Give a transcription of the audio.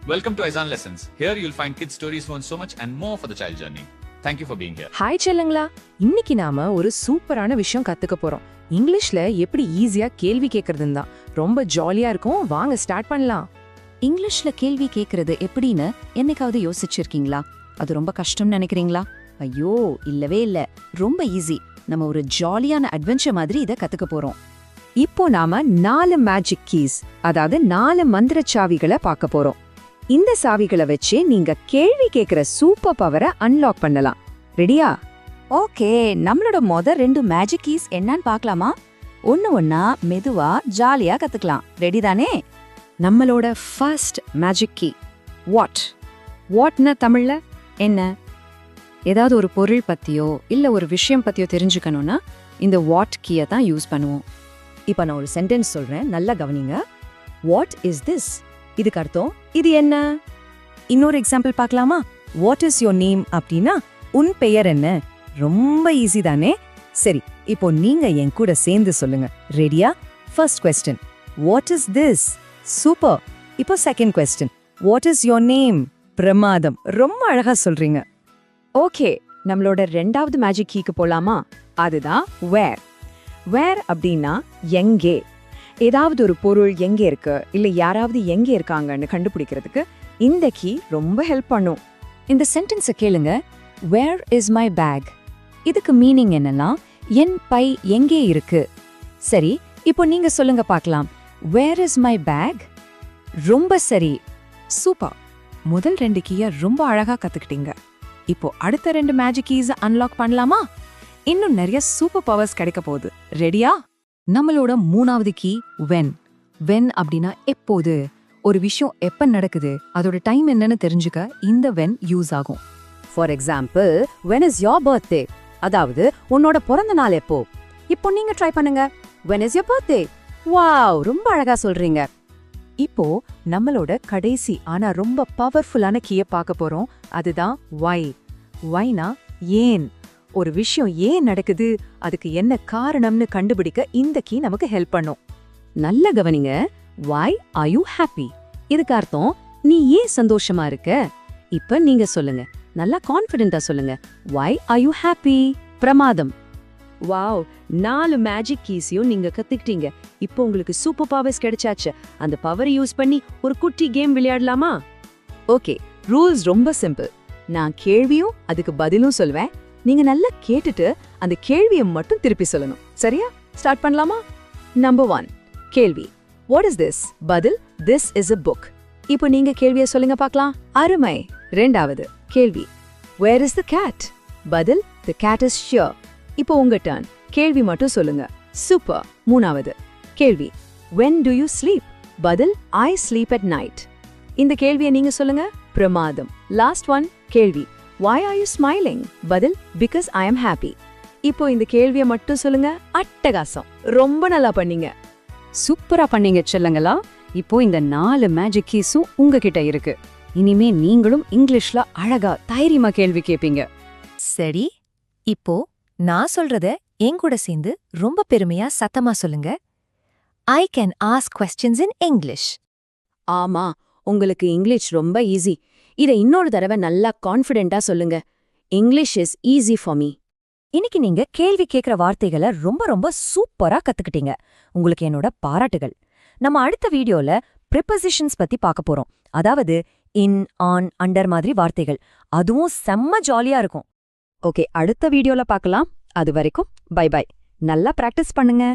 Welcome to Aizan Lessons. Here you'll find kids stories from so much and more for the child journey. Thank you for being here. Hi செல்லங்களா, இன்னைக்கு நாம ஒரு சூப்பரான விஷயம் கத்துக்க போறோம். இங்கிலீஷ்ல எப்படி ஈஸியா கேள்வி கேக்குறதுன்னு தான். ரொம்ப ஜாலியா இருக்கும். வாங்க ஸ்டார்ட் பண்ணலாம். இங்கிலீஷ்ல கேள்வி கேக்குறது எப்படின்னு என்னைக்காவது யோசிச்சிருக்கீங்களா? அது ரொம்ப கஷ்டம்னு நினைக்கிறீங்களா? ஐயோ, இல்லவே இல்ல. ரொம்ப ஈஸி. நம்ம ஒரு ஜாலியான அட்வென்ச்சர் மாதிரி இதை கத்துக்க போறோம். இப்போ நாம 4 மேஜிக் கீஸ், அதாவது 4 மந்திர சாவிகளை பார்க்க போறோம். இந்த சாவிகளை வச்சு நீங்க கேள்வி கேக்குற சூப்பர் பவரை அன்லாக் பண்ணலாம். ரெடியா? ஓகே, நம்மளோட மொத 2 மேஜிக் கீஸ் என்னன்னு பார்க்கலாமா? ஒன்னா மெதுவா ஜாலியா கத்துக்கலாம். ரெடி தானே? நம்மளோட ஃபர்ஸ்ட் மேஜிக் கீ வாட். வாட்னா தமிழ்ல என்ன? ஏதாவது ஒரு பொருள் பத்தியோ இல்ல ஒரு விஷயம் பத்தியோ தெரிஞ்சுக்கணும்னா இந்த வாட் கீயை தான் யூஸ் பண்ணுவோம். இப்ப நான் ஒரு சென்டென்ஸ் சொல்றேன், நல்லா கவனிங்க. What is this? இதுக்கு அர்த்தம் இது என்ன? இன்னொரு எக்ஸாம்பிள் பார்க்கலாமா? வாட் இஸ் யோர் நேம் அப்படின்னா உன் பெயர் என்ன? ரொம்ப ஈஸி தானே? சரி, இப்போ நீங்க என் கூட சேர்ந்து சொல்லுங்க. ரெடியா? First question, what is this? Super. இப்போ second question, what is your name? பிரமாதம், ரொம்ப அழகா சொல்றீங்க. ஓகே, நம்மளோட 2வது மேஜிக் கீக்கு போலாமா? அதுதான் வேர். வேர் அப்படின்னா எங்கே. ஏதாவது ஒரு பொருள் எங்கே இருக்கு இல்ல யாராவது எங்கே இருக்காங்கன்னு கண்டுபிடிக்கிறதுக்கு இந்த கீ ரொம்ப ஹெல்ப் பண்ணும். இந்த சென்டென்ஸை கேளுங்க. Where is my bag? இதுக்கு மீனிங் என்னன்னா என் பை எங்கே இருக்கு. சரி, இப்போ நீங்க சொல்லுங்க பார்க்கலாம். Where is my bag? ரொம்ப சரி, சூப்பர். முதல் 2 கீயை ரொம்ப அழகா கத்துக்கிட்டீங்க. இப்போ அடுத்த 2 மேஜிக் கீஸ் அன்லாக் பண்ணலாமா? இன்னும் நிறைய சூப்பர் பவர்ஸ் கிடைக்க போகுது. ரெடியா? நம்மளோட 3வது கீ வென். வென் அப்படின்னா எப்போது. ஒரு விஷயம் எப்ப நடக்குது, அதோட டைம் என்னன்னு தெரிஞ்சுக்க இந்த வென் யூஸ் ஆகும். For example, when is your birthday? அதாவது உன்னோட பிறந்த நாள் எப்போ? இப்போ நீங்க ட்ரை பண்ணுங்க. when is your birthday? Wow, ரொம்ப அழகா சொல்றீங்க. இப்போ நம்மளோட கடைசி ஆனா ரொம்ப பவர்ஃபுல்லான கீயை பார்க்க போறோம். அதுதான் வை. வைனா ஏன். ஒரு விஷயம் ஏன் நடக்குது, அதுக்கு என்ன காரணம்னு கண்டுபிடிக்க இந்த கீ நமக்கு ஹெல்ப் பண்ணும். நல்ல கவனிங்க. why are you happy? இதுக்கு அர்த்தம் நீ ஏன் சந்தோஷமா இருக்க? இப்ப நீங்க சொல்லுங்க, நல்லா கான்ஃபிடென்ட்டா சொல்லுங்க. why are you happy? பிரமாதம். வாவ், 4 மேஜிக் கீஸையும் நீங்க கத்துக்கிட்டீங்க. இப்போ உங்களுக்கு சூப்பர் பவர்ஸ் கிடைச்சாச்சு. அந்த பவரை யூஸ் பண்ணி ஒரு குட்டி கேம் விளையாடலாமா? ஓகே, ரூல்ஸ் ரொம்ப சிம்பிள். நான் கேள்வியும் அதுக்கு பதிலும் சொல்வேன். நீங்க நல்லா கேட்டுட்டு அந்த கேள்வியை மட்டும் திருப்பி சொல்லணும். சரியா? ஸ்டார்ட் பண்ணலாமா? நம்பர் 1, கேள்வி, வாட் இஸ் திஸ்? பதில், திஸ் இஸ் a book. இப்போ நீங்க கேள்வியை சொல்லுங்க பார்க்கலாம். அருமை. 2வது கேள்வி, where is the cat? பதில், the cat is here. இப்போ உங்க டர்ன். கேள்வி மட்டும் சொல்லுங்க. சூப்பர். 3வது கேள்வி, when do you sleep? பதில், I sleep at night. இந்த கேள்வியை நீங்க சொல்லுங்க. பிரமாதம். லாஸ்ட் ஒன், கேள்வி, why are you smiling? பதில், because I am happy. இப்போ இந்த கேள்வியை மட்டும் சொல்லுங்க. அட்டகாசம், ரொம்ப நல்லா பண்ணீங்க. சூப்பரா பண்ணீங்க செல்லங்களா. இப்போ இந்த 4 மேஜிக் கீஸும் உங்ககிட்ட இருக்கு. இனிமே நீங்களும் இங்கிலீஷ்ல அழகா தைரியமா கேள்வி கேட்பீங்க. சரி, இப்போ நான் சொல்றத என் கூட சேர்ந்து ரொம்ப பெருமையா சத்தமா சொல்லுங்க. I can ask questions in English. ஆமா, உங்களுக்கு இங்கிலீஷ் ரொம்ப ஈஸி. இதை இன்னொரு தடவை நல்லா கான்ஃபிடென்ட்டா சொல்லுங்க. English is easy for me. இன்னைக்கு நீங்க கேள்வி கேட்கிற வார்த்தைகளை ரொம்ப ரொம்ப சூப்பரா கத்துக்கிட்டீங்க. உங்களுக்கு என்னோட பாராட்டுகள். நம்ம அடுத்த வீடியோல ப்ரிபோசிஷன்ஸ் பத்தி பார்க்க போறோம். அதாவது இன், ஆன், அண்டர் மாதிரி வார்த்தைகள். அதுவும் செம்ம ஜாலியா இருக்கும். ஓகே, அடுத்த வீடியோல பார்க்கலாம். அது வரைக்கும் பை பை. நல்லா பிராக்டிஸ் பண்ணுங்க.